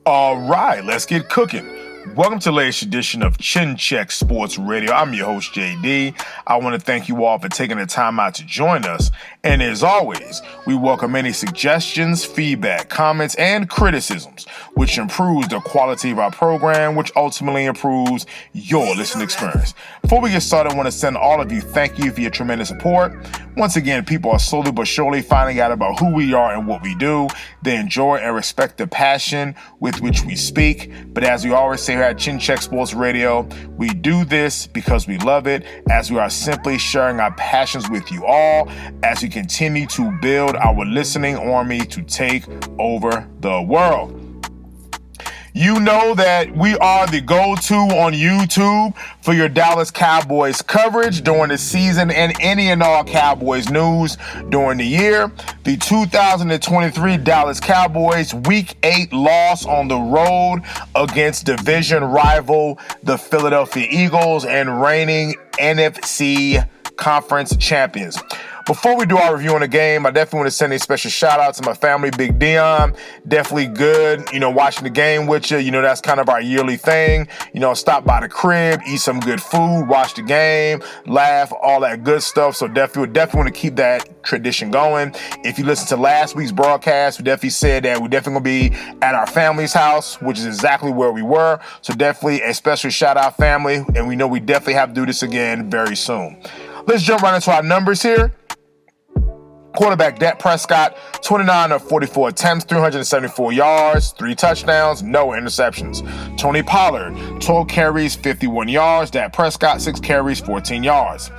All right, let's get cooking. Welcome to the latest edition of Chin Check Sports Radio. I'm your host, JD. I want to thank you all for taking the time out to join us. And as always, we welcome any suggestions, feedback, comments, and criticisms, which improves the quality of our program, which ultimately improves your listening experience. Before we get started, I want to send all of you thank you for your tremendous support. Once again, people are slowly but surely finding out about who we are and what we do. They enjoy and respect the passion with which we speak. But as we always say here at Chin Check Sports Radio, we do this because we love it, as we are simply sharing our passions with you all as we continue to build our listening army to take over the world. You know that we are the go-to on YouTube for your Dallas Cowboys coverage during the season and any and all Cowboys news during the year. The 2023 Dallas Cowboys Week 8 loss on the road against division rival the Philadelphia Eagles and reigning NFC Conference champions. Before we do our review on the game, I definitely want to send a special shout out to my family, Big Dion. Definitely good, watching the game with you. That's kind of our yearly thing. Stop by the crib, eat some good food, watch the game, laugh, all that good stuff. So definitely want to keep that tradition going. If you listen to last week's broadcast, we definitely said that we're definitely going to be at our family's house, which is exactly where we were. So definitely a special shout out, family. And we know we definitely have to do this again very soon. Let's jump right into our numbers here. Quarterback Dak Prescott, 29 of 44 attempts, 374 yards, 3 touchdowns, no interceptions. Tony Pollard, 12 carries, 51 yards. Dak Prescott, 6 carries, 14 yards.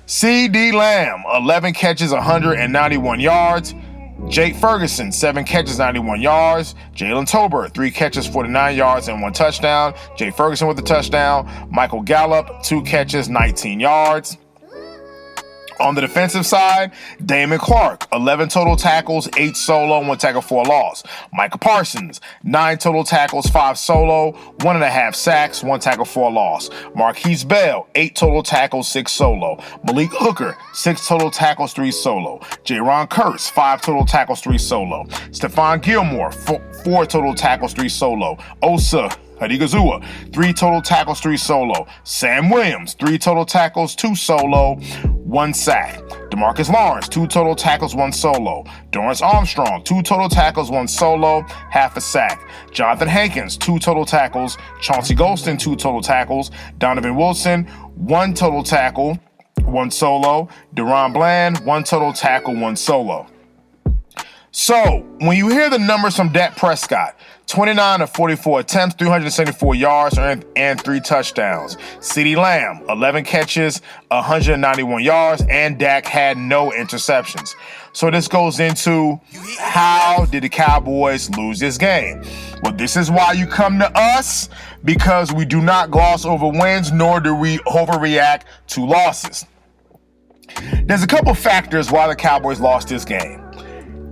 CeeDee Lamb, 11 catches, 191 yards. Jake Ferguson, 7 catches, 91 yards. Jalen Tolbert, 3 catches, 49 yards, and 1 touchdown. Jake Ferguson with a touchdown. Michael Gallup, 2 catches, 19 yards. On the defensive side, Damon Clark, 11 total tackles, 8 solo, 1 tackle for a loss. Micah Parsons, 9 total tackles, 5 solo, 1.5 sacks, 1 tackle for a loss. Marquise Bell, 8 total tackles, 6 solo. Malik Hooker, 6 total tackles, 3 solo. Jaron Curse, 5 total tackles, 3 solo. Stephon Gilmore, 4 total tackles, 3 solo. Osa Adigazua, 3 total tackles, 3 solo. Sam Williams, 3 total tackles, 2 solo, 1 sack. DeMarcus Lawrence, 2 total tackles, 1 solo. Dorrance Armstrong, 2 total tackles, 1 solo, half a sack. Jonathan Hankins, 2 total tackles. Chauncey Golston, 2 total tackles. Donovan Wilson, 1 total tackle, 1 solo. Deron Bland, 1 total tackle, 1 solo. So, when you hear the numbers from Dak Prescott, 29 of 44 attempts, 374 yards, and 3 touchdowns. CeeDee Lamb, 11 catches, 191 yards, and Dak had no interceptions. So this goes into how did the Cowboys lose this game? Well, this is why you come to us, because we do not gloss over wins, nor do we overreact to losses. There's a couple factors why the Cowboys lost this game.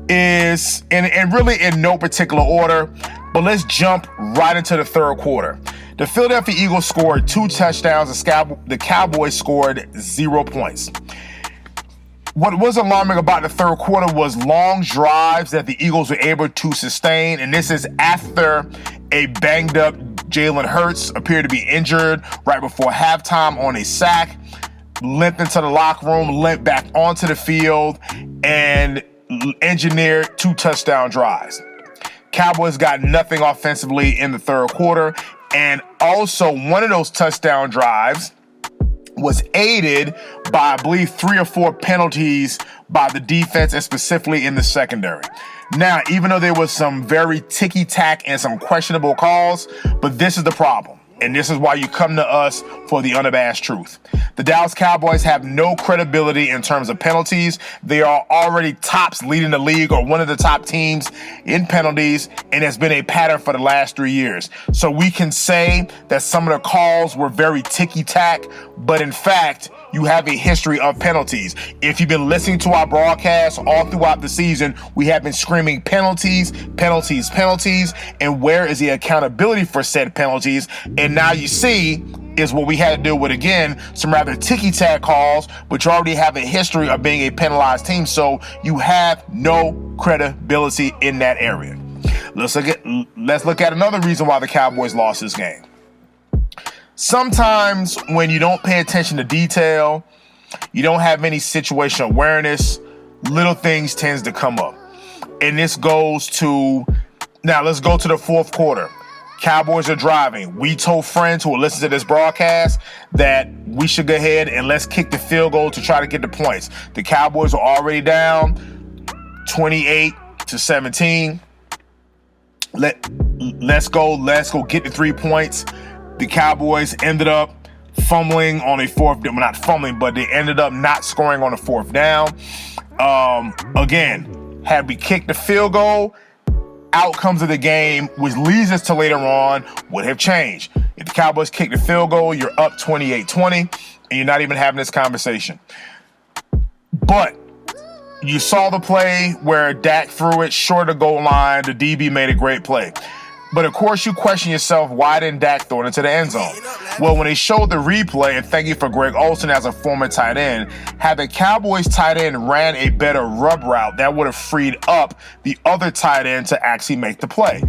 And really in no particular order, but let's jump right into the third quarter. The Philadelphia Eagles scored 2 touchdowns. The Cowboys scored 0 points. What was alarming about the third quarter was long drives that the Eagles were able to sustain, and this is after a banged-up Jalen Hurts appeared to be injured right before halftime on a sack, limped into the locker room, limped back onto the field, and engineered 2 touchdown drives. Cowboys got nothing offensively in the third quarter, and also one of those touchdown drives was aided by, I believe, 3 or 4 penalties by the defense, and specifically in the secondary. Now, even though there was some very ticky-tack and some questionable calls, but this is the problem. And this is why you come to us for the unabashed truth. The Dallas Cowboys have no credibility in terms of penalties. They are already tops leading the league, or one of the top teams in penalties, and it's been a pattern for the last 3 years. So we can say that some of the calls were very ticky-tack, but in fact, you have a history of penalties. If you've been listening to our broadcast all throughout the season, we have been screaming penalties, penalties, penalties, and where is the accountability for said penalties? And now you see is what we had to deal with again, some rather ticky-tack calls, but you already have a history of being a penalized team, so you have no credibility in that area. let's look at another reason why the Cowboys lost this game. Sometimes when you don't pay attention to detail, you don't have any situational awareness, little things tends to come up. And this goes to, now let's go to the fourth quarter. Cowboys are driving. We told friends who will listen to this broadcast that we should go ahead and let's kick the field goal to try to get the points. The Cowboys are already down 28-17. Let's go get the 3 points. The Cowboys ended up fumbling on a fourth, well, not fumbling, but they ended up not scoring on a fourth down. Again, had we kicked the field goal, outcomes of the game, which leads us to later on, would have changed. If the Cowboys kick the field goal, you're up 28-20, and you're not even having this conversation. But you saw the play where Dak threw it short of the goal line. The DB made a great play. But of course, you question yourself, why didn't Dak throw it into the end zone? Well, when they showed the replay, and thank you for Greg Olsen as a former tight end, had the Cowboys tight end ran a better rub route, that would have freed up the other tight end to actually make the play.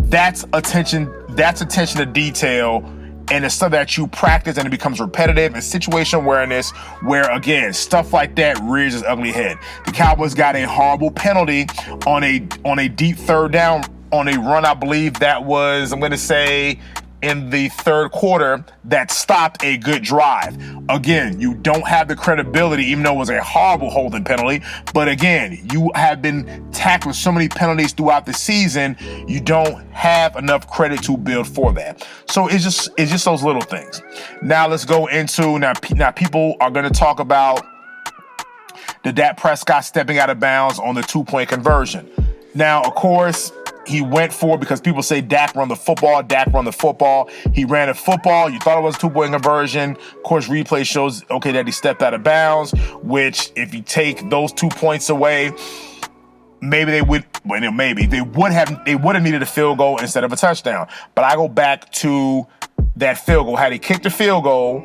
That's attention to detail, and it's stuff that you practice and it becomes repetitive, and situational awareness where, again, stuff like that rears its ugly head. The Cowboys got a horrible penalty on a deep third down on a run, I believe that was, I'm going to say, in the third quarter, that stopped a good drive. Again, you don't have the credibility, even though it was a horrible holding penalty. But again, you have been tacked with so many penalties throughout the season, you don't have enough credit to build for that. So it's just those little things. Now let's go into, now people are going to talk about the Dak Prescott stepping out of bounds on the 2-point conversion. Now, of course, he went for it because people say Dak run the football. He ran a football. You thought it was a 2-point conversion. Of course, replay shows, okay, that he stepped out of bounds, which if you take those 2 points away, maybe they would have needed a field goal instead of a touchdown. But I go back to that field goal. Had he kicked the field goal,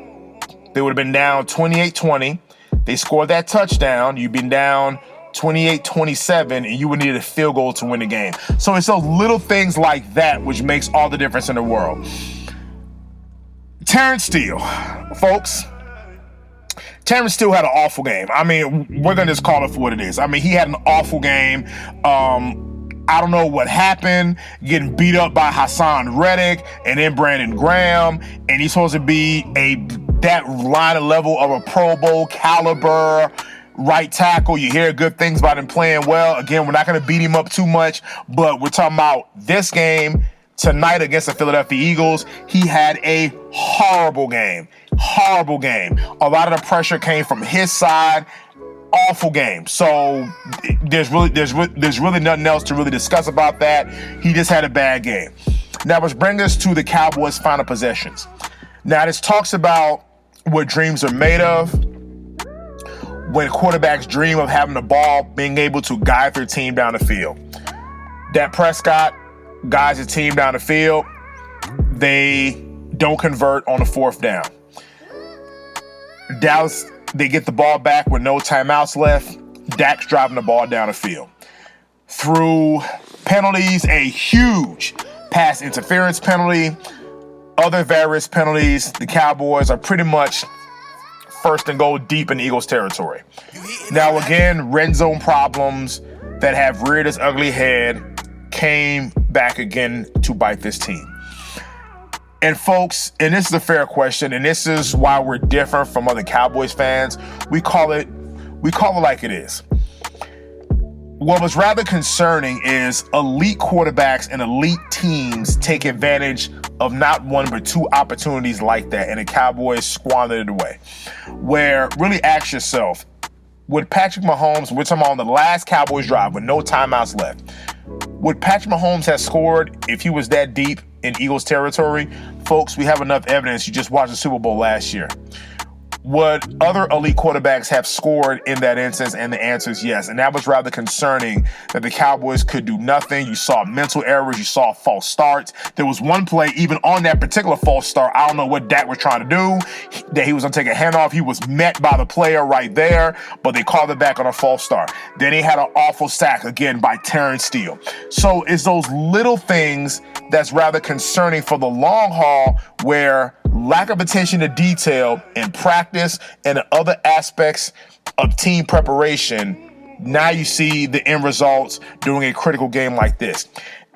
they would have been down 28-20. They scored that touchdown. You've been down 28-27, and you would need a field goal to win the game. So it's those little things like that which makes all the difference in the world. Terrence Steele, folks. Terrence Steele had an awful game. I mean, we're going to just call it for what it is. I mean, he had an awful game. I don't know what happened, getting beat up by Hassan Reddick and then Brandon Graham, and he's supposed to be that line of level of a Pro Bowl caliber right tackle. You hear good things about him playing well. Again, we're not going to beat him up too much, but we're talking about this game tonight against the Philadelphia Eagles. He had a horrible game. A lot of the pressure came from his side. Awful game. So there's really nothing else to really discuss about that. He just had a bad game. Now, let's bring us to the Cowboys' final possessions. Now, this talks about what dreams are made of. When quarterbacks dream of having the ball, being able to guide their team down the field. Dak Prescott guides his team down the field. They don't convert on the fourth down. Dallas, they get the ball back with no timeouts left. Dak's driving the ball down the field. Through penalties, a huge pass interference penalty, other various penalties, the Cowboys are pretty much first and goal deep in Eagles territory. Now again, red zone problems that have reared its ugly head came back again to bite this team. And folks, and this is a fair question, and this is why we're different from other Cowboys fans. We call it like it is. What was rather concerning is elite quarterbacks and elite teams take advantage of not one but two opportunities like that, and the Cowboys squandered it away. Where, really ask yourself, would Patrick Mahomes, we're talking about on the last Cowboys drive with no timeouts left, would Patrick Mahomes have scored if he was that deep in Eagles territory? Folks, we have enough evidence. You just watched the Super Bowl last year. would other elite quarterbacks have scored in that instance? And the answer is yes. And that was rather concerning that the Cowboys could do nothing. You saw mental errors. You saw false starts. There was one play, even on that particular false start, I don't know what Dak was trying to do, that he was going to take a handoff. He was met by the player right there, but they called it back on a false start. Then he had an awful sack again by Terrence Steele. So it's those little things that's rather concerning for the long haul, where lack of attention to detail in practice and in other aspects of team preparation, now you see the end results during a critical game like this.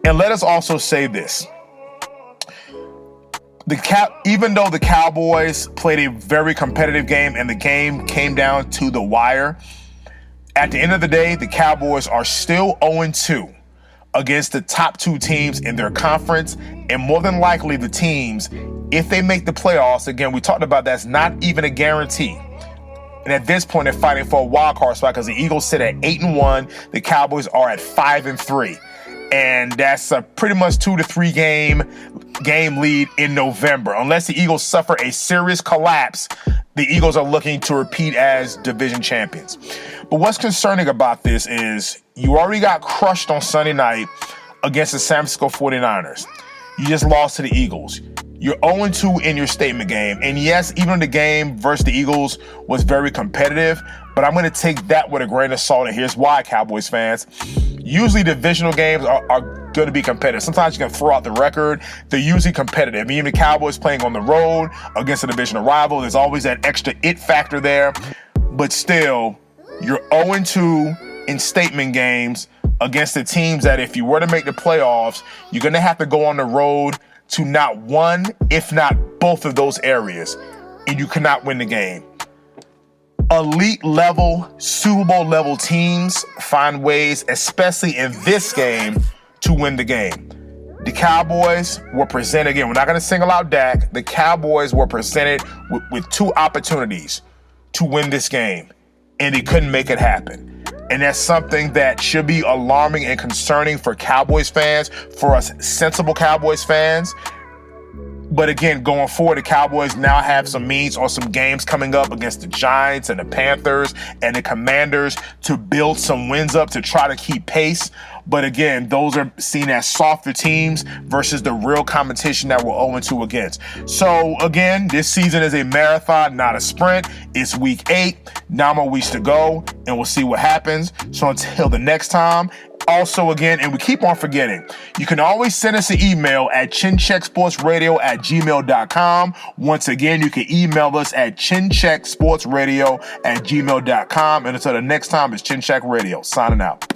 And let us also say this. Even though the Cowboys played a very competitive game and the game came down to the wire, at the end of the day, the Cowboys are still 0-2 against the top two teams in their conference, and more than likely the teams, if they make the playoffs, again, we talked about that's not even a guarantee. And at this point, they're fighting for a wild card spot because the Eagles sit at 8-1, the Cowboys are at 5-3. And that's a pretty much 2 to 3 game lead in November. Unless the Eagles suffer a serious collapse, the Eagles are looking to repeat as division champions. But what's concerning about this is you already got crushed on Sunday night against the San Francisco 49ers. You just lost to the Eagles. You're 0-2 in your statement game. And yes, even the game versus the Eagles was very competitive, but I'm going to take that with a grain of salt. And here's why, Cowboys fans. Usually divisional games are going to be competitive. Sometimes you can throw out the record. They're usually competitive. Even the Cowboys playing on the road against a divisional rival, there's always that extra it factor there. But still, you're 0-2 in statement games against the teams that if you were to make the playoffs, you're going to have to go on the road to not one, if not both of those areas, and you cannot win the game. Elite level, Super Bowl level teams find ways, especially in this game, to win the game. The Cowboys were presented, again, we're not going to single out Dak. The Cowboys were presented with two opportunities to win this game, and they couldn't make it happen. And that's something that should be alarming and concerning for Cowboys fans, for us sensible Cowboys fans. But again, going forward, the Cowboys now have some means or some games coming up against the Giants and the Panthers and the Commanders to build some wins up to try to keep pace. But again, those are seen as softer teams versus the real competition that we're 0-2 against. So again, this season is a marathon, not a sprint. It's week 8, 9 more weeks to go, and we'll see what happens. So until the next time, also again, and we keep on forgetting, you can always send us an email at chinchecksportsradio@gmail.com. Once again, you can email us at chinchecksportsradio@gmail.com. And until the next time, it's Chin Check Radio, signing out.